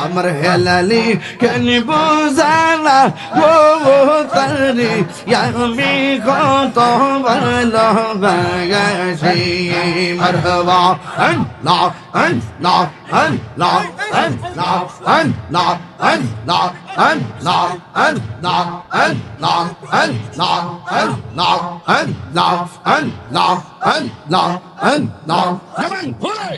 আমার হেলালি কেন বুঝালা ও তারি আমি কত ভালোবাসি মারহাবা আল্লাহ আল্লাহ আল্লাহ আল্লাহ আল্লাহ আল্লাহ আল্লাহ আল্লাহ আল্লাহ আল্লাহ আল্লাহ আল্লাহ আল্লাহ আল্লাহ আল্লাহ জবান খুলে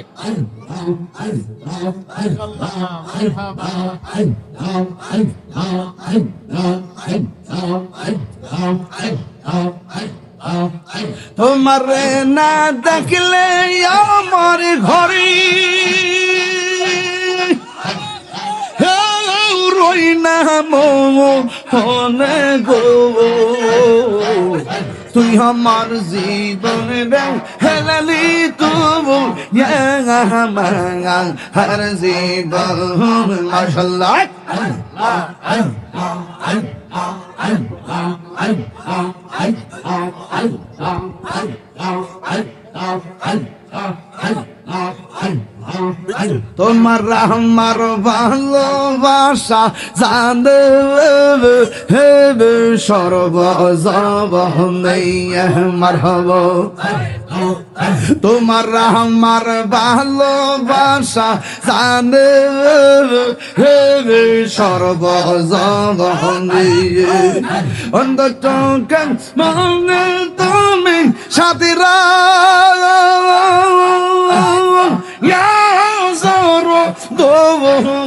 তোমারে না দেখলে আমার ঘরে রই না মনে গো তুই আমার জীবন হেলালি তবু হর জীবন মাশাআল্লাহ তোমার আমার ভালোবাসা জানবে হেবে সর্বজবনে মারহাবা তোমার আমার ভালোবাসা জানবে হেবে সর্বজবনে অন্তত মনে তুমি সাথীরা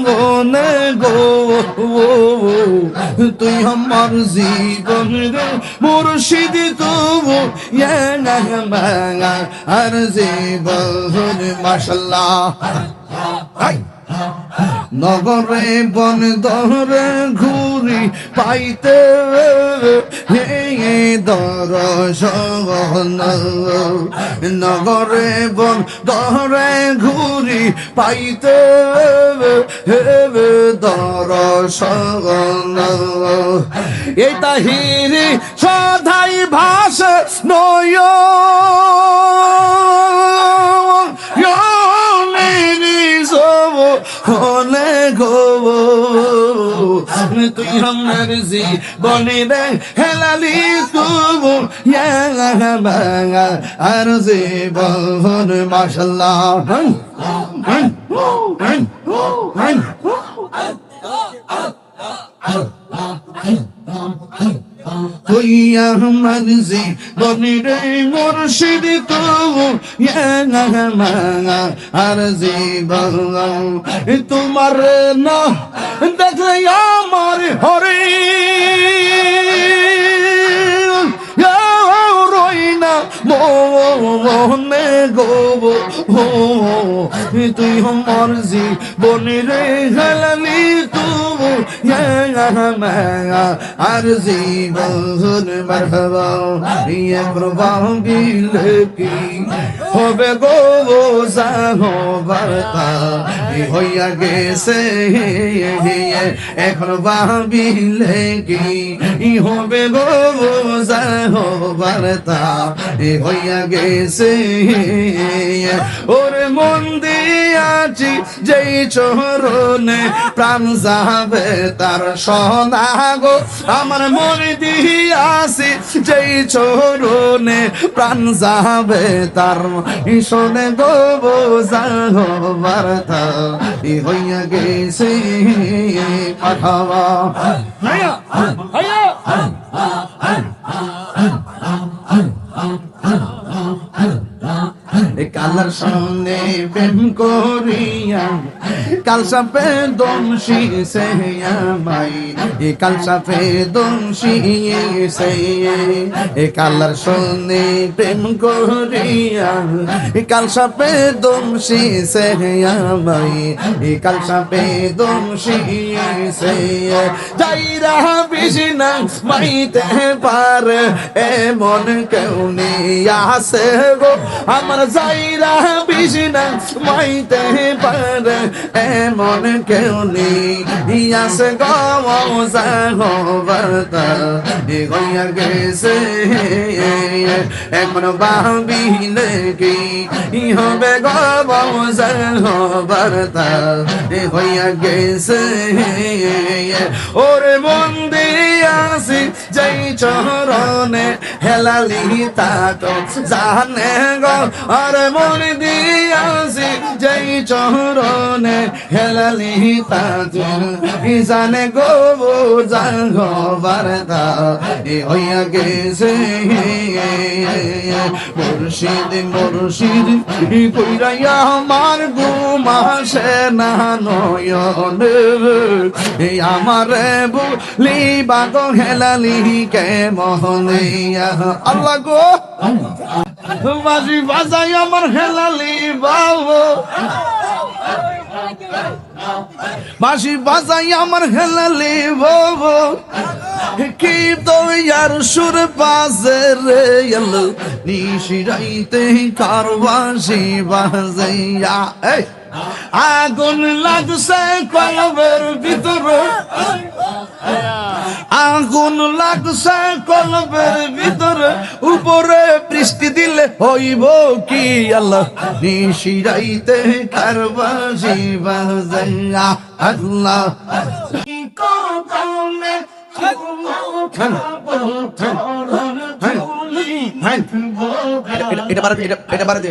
দোনে গো তুই আমার জীবন মুর্শিদ তবু আর জীবন মাশাআল্লাহ নগরে বন দরে ঘুরি পাইতে দর্শন নগরে বন দরে ঘুরি পাইতে দর্শন এই তাহিরি সদাই ভাস নয় হলে গো তুই আমার জীবনে রে হেলালি তবু আর জীবন মাশাআল্লাহ তুই আমার জীবনে রে মুর্শিদ তবু আর জীবন তোমার না দেখলে আমার হরে রই না মনে গো তুই আমার জীবনে রে হেলালি তবু আর জীবন মারহাবা একবার বিলে কি হবে গো সাহবাতা হইয়া গেছে একবার বিলে কি হবে গো সাহবাতা হইয়া গেছে ওরে মন দিয়াছি যেই চরণে প্রাণ যাবে তার সোনা গো আমার মন দিয়াছি যেই চরণে প্রাণ যাবে তার শোনে গো বার্তা হইয়া গেছে পাঠাবা কালার সামনে প্রেম করিয়া কালসা পে দমশি সে আমাই কালসা পে দমশি সে কালার সামনে প্রেম করিয়া কালসা পে দমশি সে আমাই কালসা পে দমশি সে যাইরা বিশিনা মাইতে পারে এমন কেউ নেই আসে গো আমার যাই কইরা বিছনা মাইতে পারে এমন কেউ নেই আছে গমজা হবাতা হইয়া গেছে এখন ভাবিলে কি হবে গমজা হবাতা হইয়া গেছে ওরে মন দিয়াছি যেই চরণে হেলালি তা তো জানে গো আরে মন দিয়াছি যেই চরণে হেলালি তা তো জানে গো জাগ বারদা হইয়া গেছে মুর্শিদ মুর্শিদ কইরাইয়া আমার ঘুমাসে না নয়ন আমার বলি বাগো হেলালি কে মহলিয়া আল্লাহ গো বাজি বাজাই আমার হেলালি বাবু বাঁশি বাজাই আমার হেলালি বাবু কি তো ইয়ার সুর বাজে রে এলো নিশিরাইতে কার বাঁশি বাজাইয়া আগুন লাগছে কলবের ভিতরে আগুন লাগছে কলবের ভিতরে উপরে বৃষ্টি দিলে হইব কি আল্লাহ নিশিরাইতে কার বাঁশি বাজাইয়া আল্লাহ এটা বাড়া এটা বাড়া দে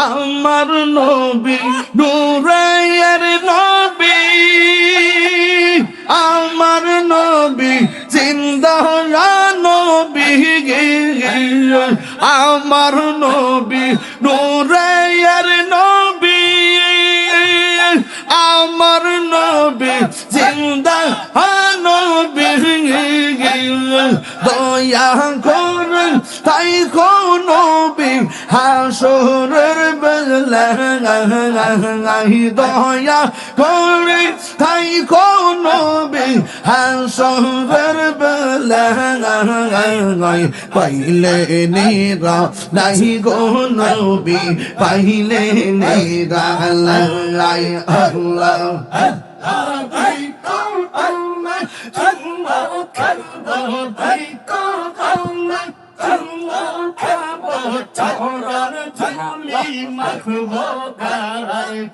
আমার নবী নূরের নবী আমার নবী জিন্দা নবী আমার নবী নূরের নবী আমার নবী জিন্দা নবী দয়া করুন তাই কোন নবী হাসরের বেলায় দয়া করে তাই কোন নবী হাসরের বেলায় পাইলে নিরা নাই গো নবী পাইলে নিরা লাই আল্লাহ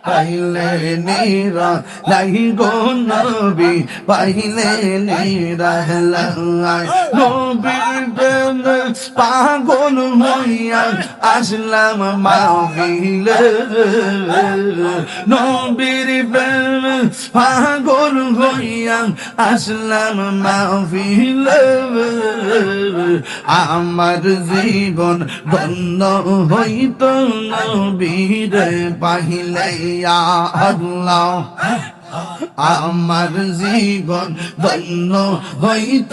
পাইলে নিরা নাই গো নবী পাইলে নিরা নবীর প্রেমে পাগল হইয়া আসলাম মাহফিলে নবীর প্রেমে পাগল হইয়া আসলাম মাহফিলে আমার জীবন ধন্য হইত নবীরে পাইলে ইয়া আল্লাহ আমার জীবন ধন্য হইত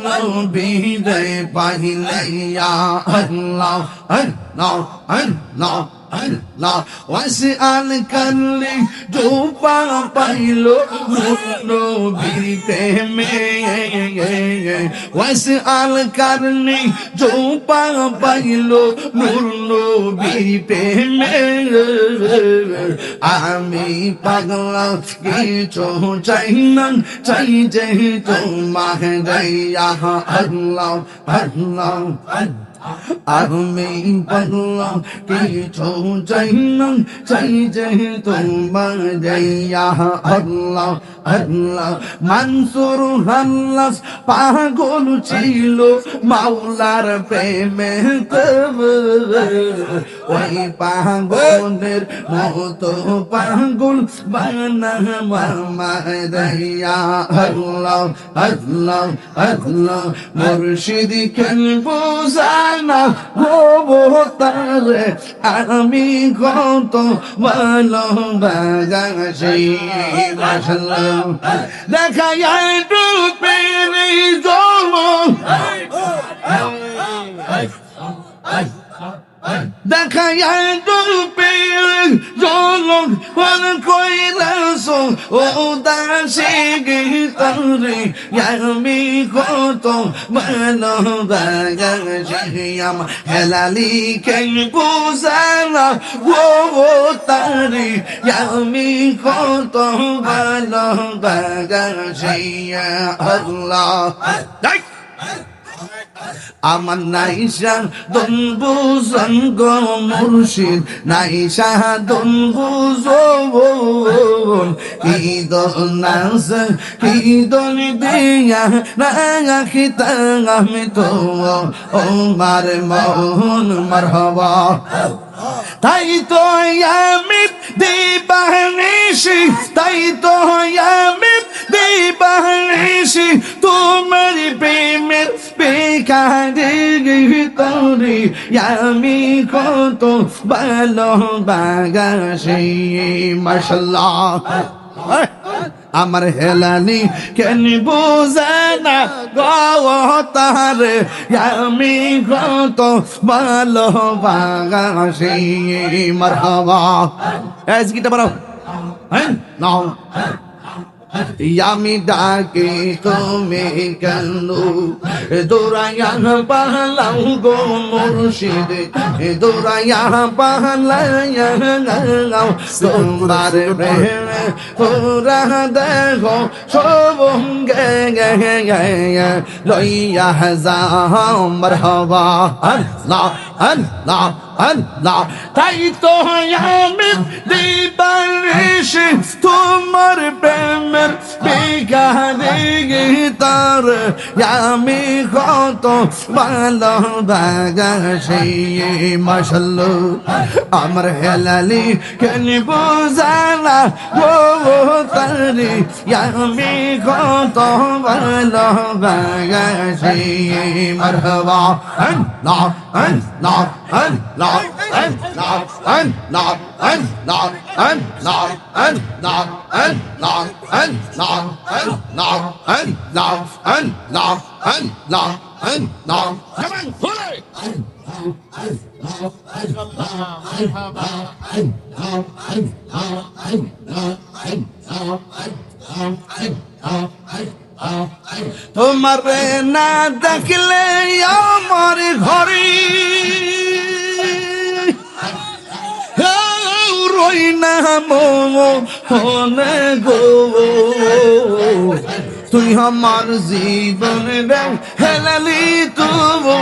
নবীরে পাইলে ইয়া আল্লাহ আল্লাহ আল্লাহ আল্লাহ ওয়াসআল করলি ডুবা পাইলো নবীর প্রেমে ওয়াসআল করলি ডুবা পাইলো নূর নবীর প্রেমে আমি পাগলা কিছু চাই না চাই যে তোমার দয়া আল্লাহ আল্লাহ আমি পাগলা কিছু চাই না চাই যে তোমার দয়া আল্লাহ আল্লাহ মানসুর হাল্লাস পাগল ছিল মাওলার প্রেমে ওই পাগলের মতো পাগল বানা মামা দয়া আল্লাহ আল্লাহ আল্লাহ মুর্শিদ কেন বোঝানা হবো তারে আমি কত ভালোবাসি মাশাআল্লাহ দেখা যায় রূপের জল দেখাইয়া রূপে জলক হল কইলাস ও দাসে গীতরে আমি কত ভালোবাসি আমার হেলালি কেন বুঝালা ও তারে আমি কত ভালোবাসি আল্লাহ আমার নাইশা দন বুঝন গো মুর্শিদ নাইশা দন বুঝন ঈদন নাস ঈদন দিয়া রাখিতা আমি তো ও মার মন মারহাবা তাই তো আমি দিবানিশি তাই তো আমি দিবানিশি তোমার প্রেমের বেকারে তোরে আমি কত ভালোবাসি মাশাআল্লাহ আমার হেলানি কেন বোঝে না গতার আমি কত ভালোবাসি মারহাবা এই গীতটা বাড়াও হ্যাঁ নাও আমি ডাকি তুমি কেন দৌড়াইয়া পালাও গো মুর্শিদ দৌড়াইয়া পালাইয়া তোমার প্রেমে পুরা দেহ সবঙ্গে লইয়া যাও মারহাবা আল্লাহ আল্লাহ আল্লাহ তাই তো আমি দিবানিশি তোমার প্রেমের বেকারে গীতার আমি কত ভালোবাসি মাশাআল্লাহ আমার হেলালি কেন বুঝালা ও তারে আমি কত ভালোবাসি মারহাবা আল্লাহ আল্লাহ আল্লাহ আল্লাহ আল্লাহ আল্লাহ আল্লাহ আল্লাহ আল্লাহ আল্লাহ আল্লাহ আল্লাহ আল্লাহ আল্লাহ আল্লাহ কেমন হলে তোমার না দেখলে আমার ঘরে রই না মনে গো তুই আমার জীবন হেলালি তবু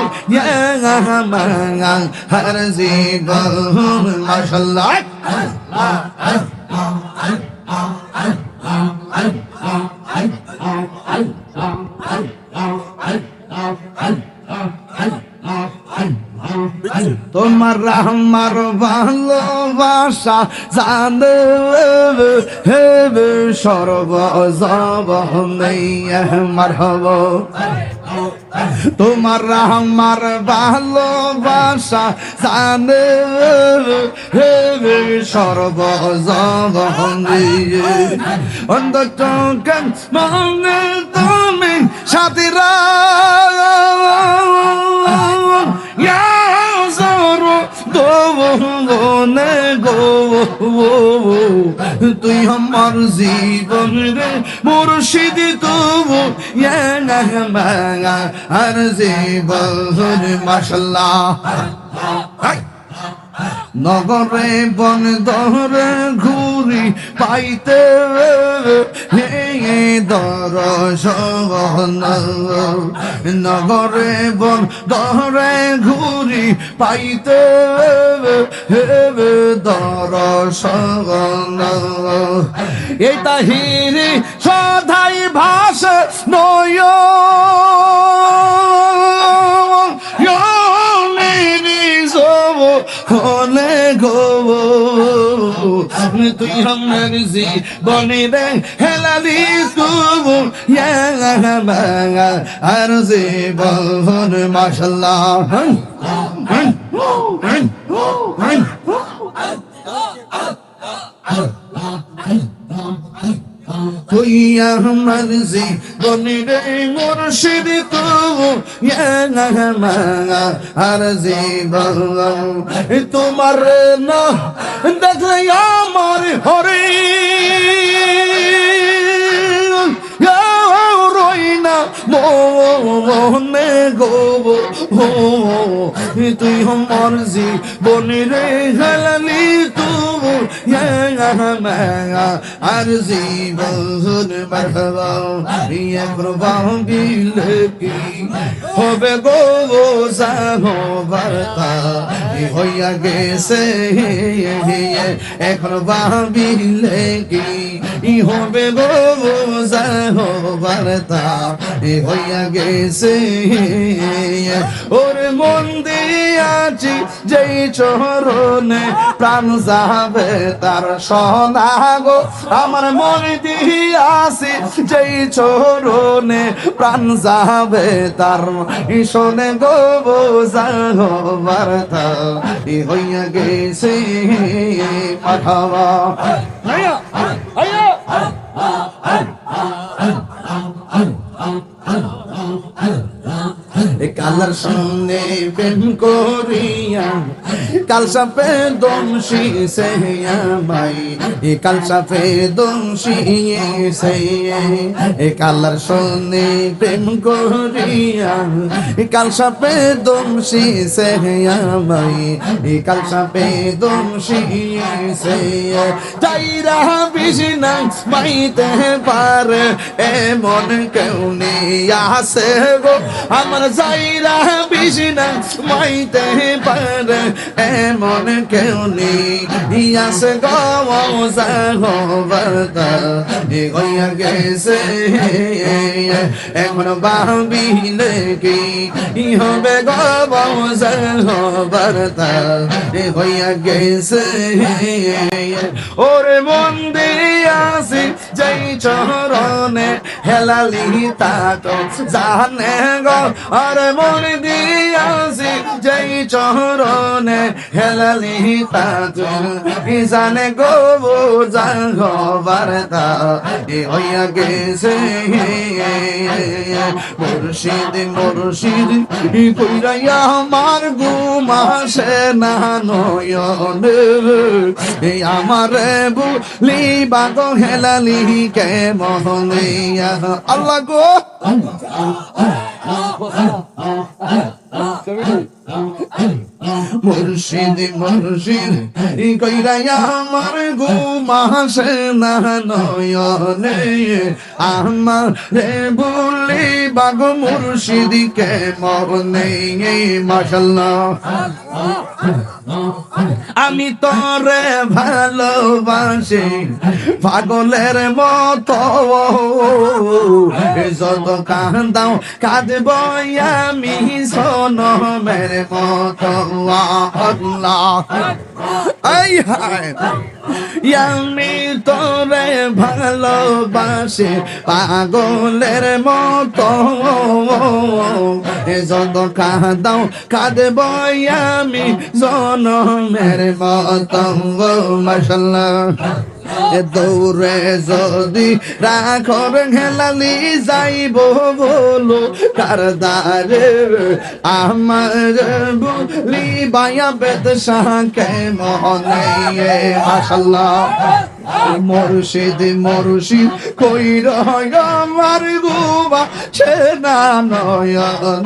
হর জীবন মাশাআল্লাহ তোমার আমার ভালোবাসা জানে হেবে সর্বজবনে মারহাবা তোমার আমার ভালোবাসা জানে হেবে সর্বজবনে অন্তত মনে তুমি সাথীরা তুই আমার জীবন রে মুর্শিদ তবু আর জীবন মাশাআল্লাহ নগরে বন দরে ঘুরি পাইতে দর্শন নগরে বন দরে ঘুরি পাইতে দর্শন এই তাহিরি সদাই ভাষ নয় হলে গো তুই আমার জীবনে রে হেলালি তবু আর জীবন মাশাআল্লাহ তুই আমার জীবনের মুর্শিদ তুই আর জীবন তোমার না দেখলে আমার হরে রইনা মনে গো তুই আমার জীবনের হেলালি তুই আর জীবন মারহাবা প্রভা বিলে কি হবে গো সাহো বার্তা হইয়া গেছে এখন ভাবিলে কি হবে গো সাহো বার্তা হইয়া গেছে ওর মন দিয়াছি যেই চরণে প্রাণ যাবে তার সোনা গো আমার মন দিয়াছি যেই চরণে প্রাণ যাবে তার শোনে গো যাহো বার্তা হইয়া গেছে মারহাবা কালার সঙ্গে প্রেম করিয়া কাল সাপে দমশি সে আমাই কাল সাপে দমশি সে কালার সঙ্গে প্রেম করিয়া কাল সাপে দমশি সে আমাই কাল সাপে দমশি সে যাইরা বিছনা মাইতে পারে এমন কেউ নেই আসে গো আমার যাইরা বিছনা মাইতে পারে এমন কেউ নেই আসে গো যাহো বার্তা হইয়া গেছে এখন ভাবিলে কি হবে গো যাহো বার্তা হইয়া গেছে ওরে মন দিয়াছি যেই চরণে হেলালি তা তো জানে গো আরে মন দিয়াছি যেই চরণে হেলালি তা তো জানে গো যাহো বার্তা হইয়া গেছে মুর্শিদ মুর্শিদ কইরাইয়া আমার ঘুম আসে না নয়ন আমার বুলি বাগো হেলালি কে মোহনিয়া আল্লাহ গো মুর্শিদ মুর্শিদ কইরাইয়া আমার ঘুম আসে না নয়নে আমার রে বুলি বাগো মুর্শিদ কে মনে মাশাআল্লাহ আমি তোরে ভালোবাসি পাগলের মতো যত কান্দাও কাঁদব আমি সোনমের মতো আল্লাহ আই হায় আমি তোরে ভালোবাসি পাগলের মতো যত কাঁদাও কাঁদব আমি সোনমের মতো মাশাআল্লাহ দৌড়ে যদি রাখর হেলালি যাইব বলো কারদারে আমার বুলি বায়া বেদশাকে মনে মাশাআল্লাহ মুর্শিদ মুর্শিদ কই রয় আমার গুবা সেনা নয়ন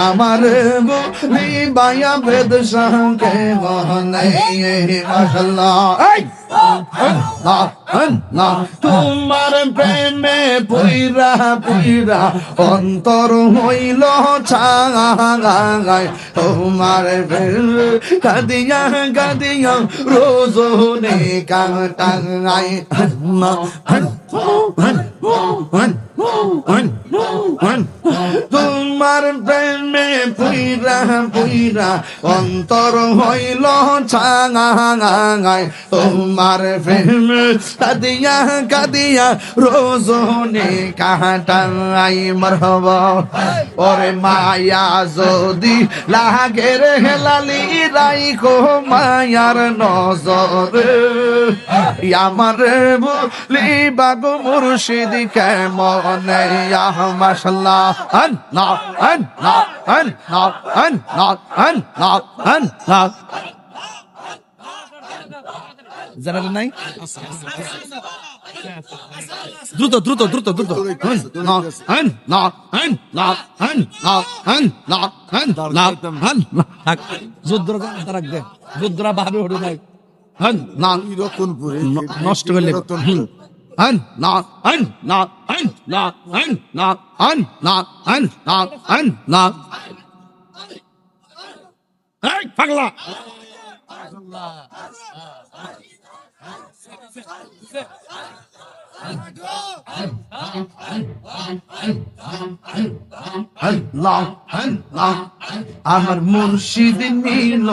আমার বুলি বায়া বেদশাকে মনে মাশাআল্লাহ তোমার প্রেমে পুইরা পুইরা অন্তর হইল ছাগায় তোমার কাদিয়া কাদিয়া রোজনে কাটাই তোমার তোমার প্রেমে পুইরা পুইরা অন্তর হইল ছাঙাঙাঙায় তোমার প্রেমে কাদিয়া কাদিয়া রোজনে কাটাই মারহাবা ওরে মায়া যদি লাগে রে হেলালি রাইখো মায়ার নজরে আমার বলি বাগো মুর্শিদ কেমনে মাশাআল্লাহ আল্লাহ আল্লাহ আল্লাহ আল্লাহ আল্লাহ আল্লাহ জানা নাই দ্রুত দ্রুত দ্রুত দ্রুত যুদ্ধরা ভাবে হতে নাই নষ্ট করলে পাগলা আমার মুর্শিদ নিল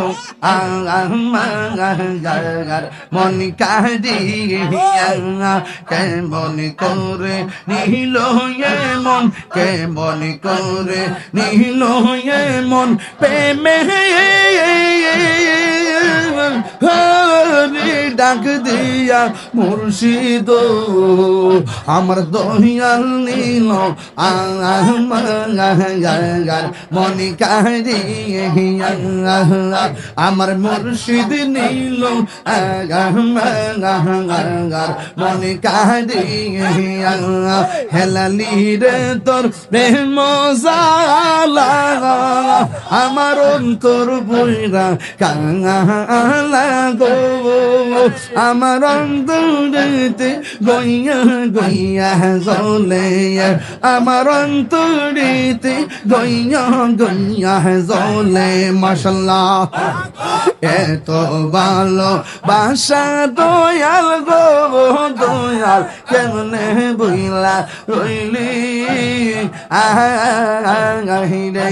মন কাঁদিয়া কেমন করে নিল মন কেমন করে নিল মন প্রেমে ডাক দিয়া মুর্শিদ আমার দহিয়াল নীল মন কাঁদিয়া আমার মুর্শিদ নীল মন কাঁদিয়া হেলালি রে তোর প্রেম জালা আমার অন্তর বইরা কাঙালা গো আমার অন্তরেতে গইয়া গইয়া জ্বলে আমার অন্তরেতে গইয়া গইয়া জ্বলে মাশাআল্লাহ এত ভালো বাসা দয়াল গো দয়াল কেমনে বইলা রইলি রে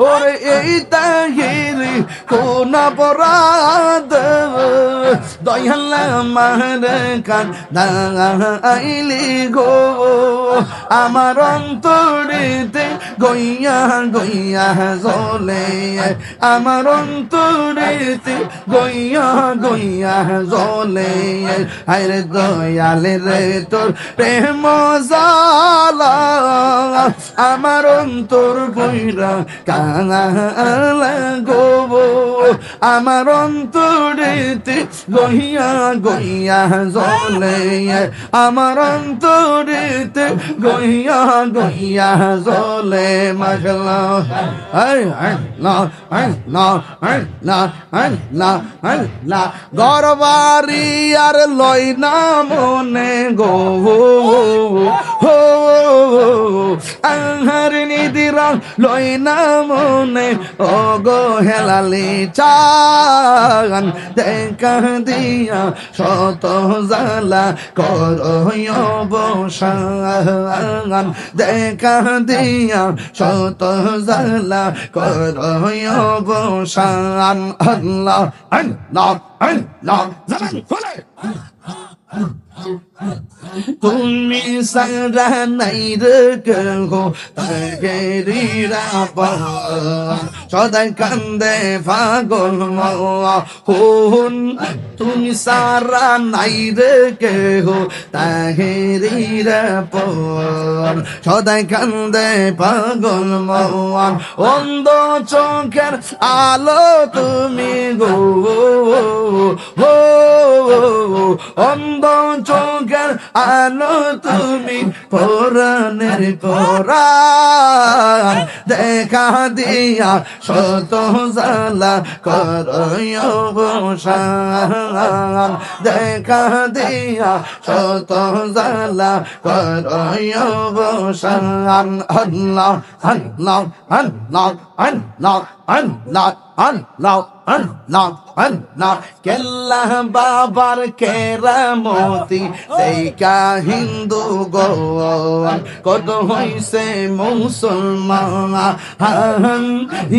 ওরে এই তাহিরি কোন অপরাধ দয়াল আমার কাঁদাইলি গো আমার অন্তরেতে গইয়া গইয়া জ্বলে আমার অন্তরেতে গইয়া গইয়া জ্বলে আরে দয়াল রে তোর প্রেম জালা আমার অন্তর বইরা কাঙালা গো আমার অন্তরেতে গইয়া গইয়া জ্বলে আমার অন্তরেতে গইয়া গইয়া জ্বলে মাশাআল্লাহ গরবারি আর লই না মনে গো হো আহার নিদিরা লই না মনে ও গো হেলালি চান দেখা দিয়া শত জালা করো অবসান দেখা দিয়া শত জালা করো অবসান আল্লাহ আল্লাহ আল্লাহ জামান বলে তুমি সারা নাই রে কেহ তাগেরিরা সদাই কান্দে পাগল মন তুমি সারা নাই রে কেহ তাগেরিরা পন সদাই কান্দে পাগল মন অন্ধ চোখের আলো তুমি গো হো অন্ধ চোখের আলো তুমি পরাণের পরাণ দেখা দিয়া শত জালা করয় অবসান দেখা দিয়া শত জালা করয় অবসান আল্লাহ আল্লাহ আল্লাহ আল্লাহ আল্লাহ আল্লাহ আল্লাহ আল্লাহ কেল্লা বাবার কেরামতি দেখা হিন্দু গো কত হইছে মুসলমান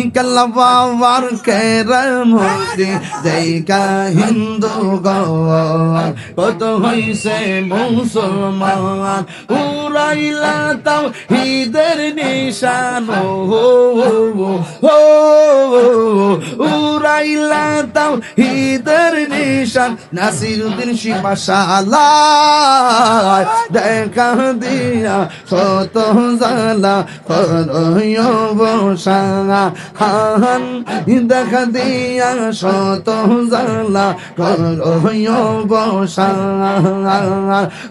কেল্লা বাবার কেরামতি দেখা হিন্দু গো কত হইছে মুসলমান উড়াইলা তাও হিদের নিশান উড়াইলা তাও হিদের নিশান নাসিরুদ্দিন শিপাশালায় দেখা দিয়া শত জালা করয়বসাঙা খান দেখা দিয়া শত জালা করয়বসাঙা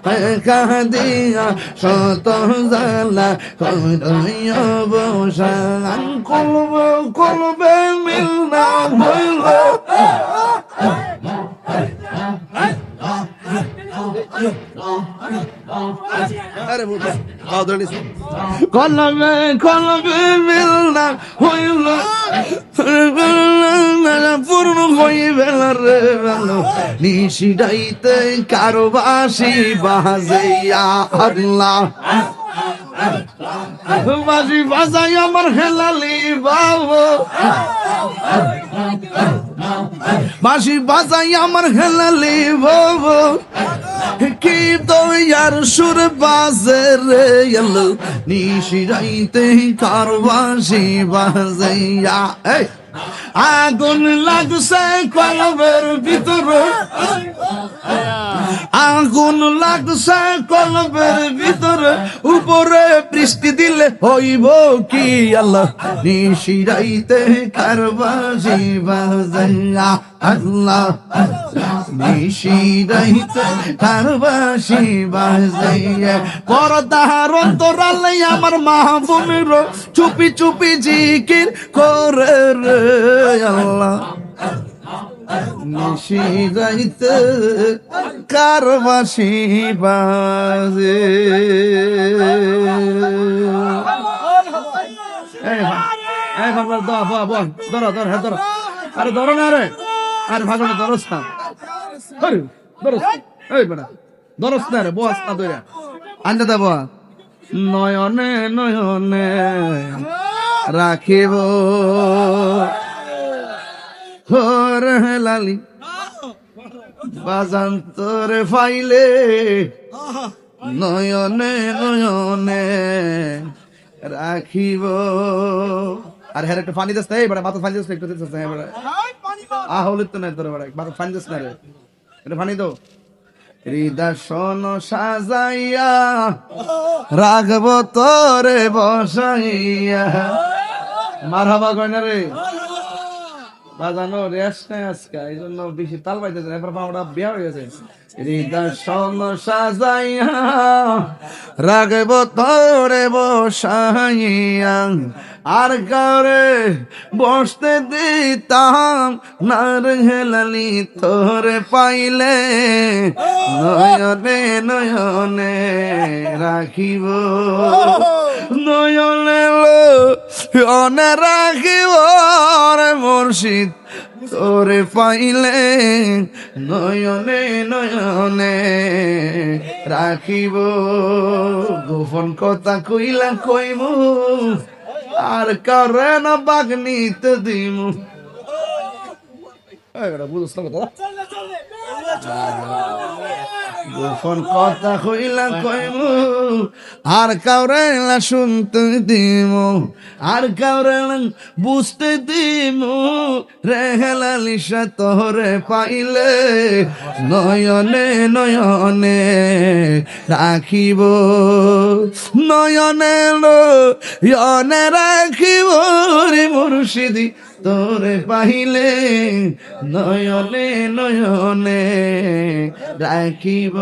দেখা দিয়া শত জালা করয়বসাঙা কলবে কলবে মিল না হইল কলবে কলবে মিল না হইল পূর্ণ হইবে রে নিশিডাইতে কারো বাসি বাজাইয়া আল্লাহ বাজি বাজাই আমার হেলালি বাবু বাঁশি বাজাই আমার হেলালি বাবু কি দয়ার সুর বাজে রে এলো নিশিরাইতে কার বাঁশি বাজাইয়া আগুন লাগছে কলবের ভিতরে আগুন লাগছে কলবের ভিতরে উপরে বৃষ্টি দিলে হইব কি আল্লাহ নিশিরাইতে কার বাঁশি বাজাইয়া আল্লাহ নিশিরাইতে কার বাঁশি বাজাইয়া পরদার অন্তরালে আমার মাহবুবের চুপি চুপি জিকির করে রে আল্লাহ নিশিরাইতে কার বাঁশি বাজে ধরো আরে ধরো না রে আরে ভাগো না ধরস না ধরস এই বেটা ধরস না রে বস না ধরে আনতে দেব নয়নে নয়নে রাখিব হরে লালি বাজান তোরে ফাইলে নয়নে নয়নে রাখিব আর হ্যাঁ একটু পানি দিস এই বেটা মাথা পানি দিস একটু দিস হ্যাঁ বেটা আহলে তো নাই তোর বেটা মাথা পানি দিস না রে একটু পানি দাও হৃদয় সাজাইয়া রাখব তোরে বসাইয়া মারহাবা কইনা রে বাজানো রেস নাই আজকে এই জন্য বেশি তাল পাইতেছে এরপর পাওয়াটা বিয়া হয়ে গেছে হৃদয় সাজাইয়া রাখব তোরে বসাইয়া আর কারে বসতে দিতাম না রে হেলালি তোরে পাইলে নয়নে নয়নে রাখিব নয়নে নয়নে রাখিব রে মুর্শিদ তোরে পাইলে নয়নে নয়নে রাখিব গোপন কথা কইলা কইমু আর কারে না বাগনিতে দিমু বুঝছ না গোপন কথা কইলা কইমু আর কাউরে না শুনতে দিমু আর কাউরে না বুঝতে দিমু রেহেলালিশা তোরে পাইলে নয়নে নয়নে রাখিব নয়নে নয়নে রাখিব রে মুর্শিদি তোরে পাইলে নয়নে নয়নে রাখিব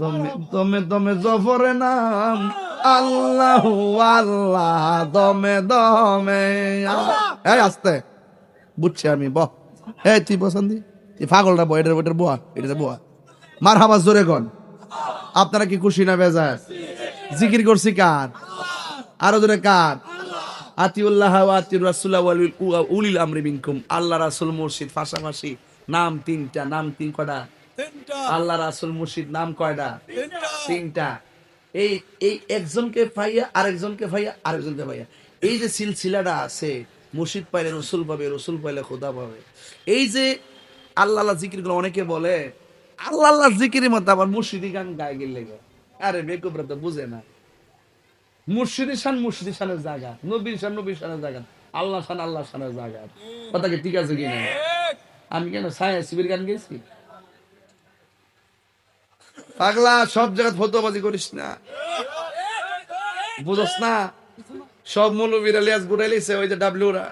দমে দমে দমে জফরে নাম আল্লাহ আল্লাহ দমে দমে এই আস্তে বুঝছি আমি বহ এই তুই পছন্দি এই পাগলটা বহ এটার বইটার বুয়া এটাতে বুয়া মার হাবা জোরে কন আপনারা কি খুশি না বেজায় জিকির করছি কার আরো জোরে কার আতিউল্লাহ ওয়া আতিউর রাসূলা ওয়া উলিল আমরি মিনকুম। আল্লাহ রাসূল মুর্শিদ পাশাপাশি নাম তিনটা, নাম তিন কয়টা? আল্লাহ রাসূল মুর্শিদ নাম কয়টা? তিনটা। এই এই একজনকে পাইয়া আরেকজনকে পাইয়া আরেকজনকে পাইয়া, এই যে সিলসিলাটা আছে, মুর্শিদ পাইলে রসুল পাবে, রসুল পাইলে খোদা পাবে। এই যে আল্লাহ আল্লাহ জিকির গুলো অনেকে বলে আল্লাহ আল্লাহ জিকিরের মধ্যে আবার মুর্শিদি গান গায়ে গেলে, আরে বেকুবরা তো বুঝে না। মুর্শিদি শান মুর্শিদি শানের জায়গা, নবীর শান নবীর শানের জায়গা, আল্লাহ শান আল্লাহ শানের জায়গা। কথা কি ঠিক আছে কিনা? আমি কেন সায়েন্স শিবির গান গেছি? পাগলা, সব জায়গায় ফতোয়াবাজি করিস না, বুঝস না? সব মৌলবীরা লিয়াজ গুড়াই লিছে ওই যে ডাবলুরা।